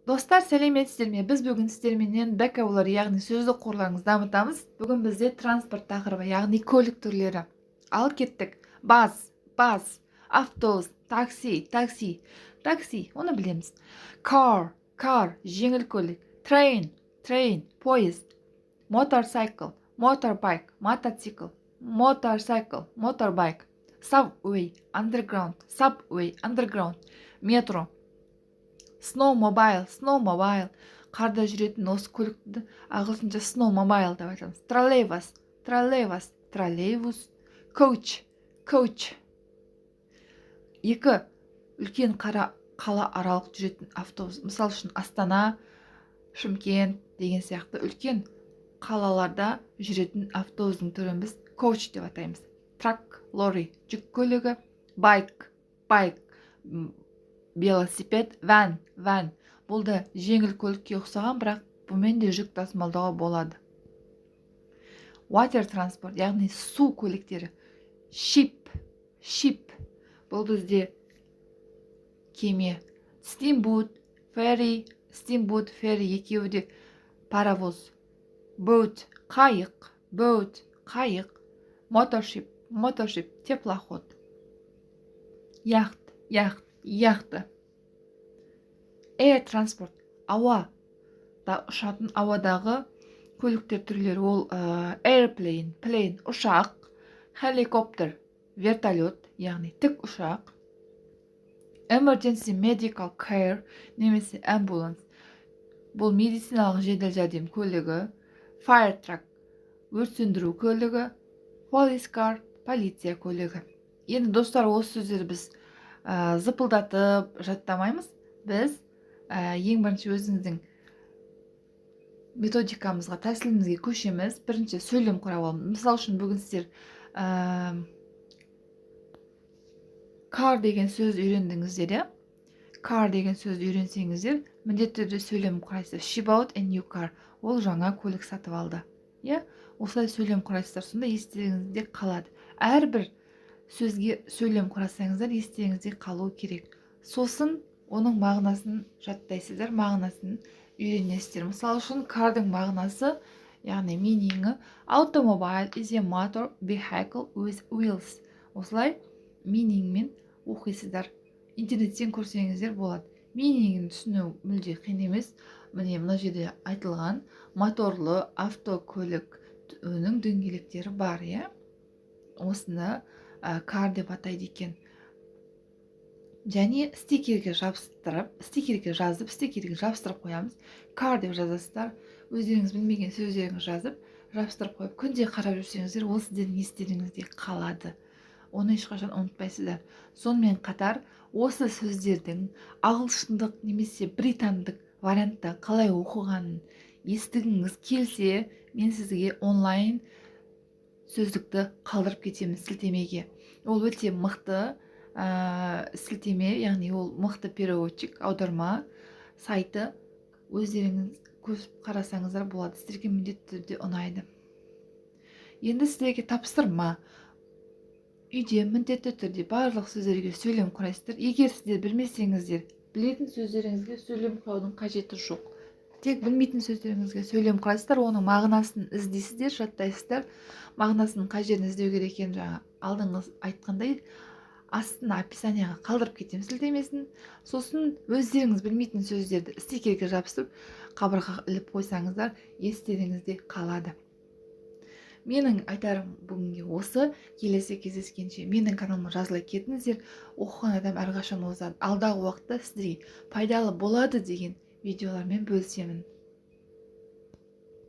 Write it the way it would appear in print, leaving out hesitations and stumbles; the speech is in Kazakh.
Достар, сәлеметсіздер ме? Біз бүгін сіздерменен vocabulary, яғни сөздік қорларыңызды дамытамыз. Бүгін бізде транспорт тақырыбы, яғни көлік түрлері. Ал кеттік. Бас, автобус, такси, оны білеміз. Car, жеңіл көлік. Train, поезд. Motorcycle, motorbike, мотоцикл. Motorbike. Subway, underground. Метро. Snowmobile. Қарда жүретін осы көлікті ағылшынша snowmobile деп айтамыз. Троллейбус. Coach. Екі үлкен қала аралық жүретін автобус. Мысал үшін Астана, Шымкент деген сияқты үлкен қалаларда жүретін автобустың түрін біз coach деп атаймыз. Truck, лорри, жүк көлігі. Bike, велосипед. Van, бұл да жеңіл көлікке ұқсаған, бірақ бұмен де жүк тасымалдауға болады. Water transport, яғни су көліктері. Ship, бұл бізде кеме. Steamboat, ferry, екеуі де паровоз. Boat, қайық. Motorship, теплоход. Яхта. Air transport, ауада ұшатын ауадағы көліктер түрлері. Ол airplane, ұшақ. Helicopter, вертолет, яғни тік ұшақ. Emergency medical care, немесе ambulance, бұл медициналық жедел жәрдем көлігі. Fire truck, өрт сөндіру көлігі. Police car, полиция көлігі. Енді достар, осы сөздерді біз зыпылдатып жаттамаймыз. Біз ең бірінші өзіңіздің методикамызға, тәсілімізге көшеміз. Бірінші сөйлем құрап аламыз. Мысал үшін бүгін сіздер car деген сөз үйрендіңіздер. Car деген сөз үйренсеңіздер, міндетті түрде сөйлем құрайсыздар. She bought a new car. Ол жаңа көлік сатып алды. Осылай сөйлем құрайсыздар, сонда естеріңізде қалады. Әрбір сөзге сөйлем құрасаңыздар, естеріңізде қалу керек. Сосын оның мағынасын жаттайсыздар, мағынасын үйренесіздер. Мысалы үшін, кардың мағынасы, яғни meaning-і, automobile is a motor vehicle with wheels. Осылай meaning-мен оқисыздар. Интернеттен көрсеңіздер болады. Meaning-ін түсіну мүлде қиын емес. Мына жерде айтылған моторлы автокөлік оның дөңгелектері бар, осыны кар деп атайды екен. Және стикерге жазып, жабыстырып қоямыз. Кар деп жазасыздар. Өздеріңіз білмеген сөздеріңіз жазып, жабыстырып қойып, күнде қарап жүрсеңіздер, ол сіздердің естеріңізде қалады. Оны ешқашан ұмытпайсыздар. Сонымен қатар, осы сөздердің ағылшындық немесе британдық вариантта қалай оқығанын естігіңіз келсе, мен сізге онлайн сөздікті қалдырып кетемін сілтемеге. Ол өте мықты сілтеме, яғни ол мықты переводчик, аударма сайты. Өздеріңіз көшіп қарасаңыздар болады. Сіздерге міндетті түрде ұнайды. Енді сіздерге тапсырма. Үйде міндетті түрде барлық сөздерге сөйлем құрайсыздар. Егер сіздер білмесеңіздер, білетін сөздеріңізге сөйлем құраудың қажеті жоқ. Тек білмейтін сөздеріңізге сөйлем құрайсыздар, оның мағынасын іздейсіздер, жаттайсыздар. Мағынасын қай жерін іздеу керек екенін жаңа алдыңғы айтқандай астына описанияға қалдырып кетемін сілтемесін. Сосын өздеріңіз білмейтін сөздерді стикерге жабыстырып, қабырғаға іліп қойсаңыздар, естеріңізде қалады. Менің айтарым бүгінге осы. Келесі кездескенше менің каналыма жазылып кетіңіздер. Оқыған адам әрқашан озады. Алдағы уақытта сіздерге пайдалы болады деген видеолармен бөлісемін.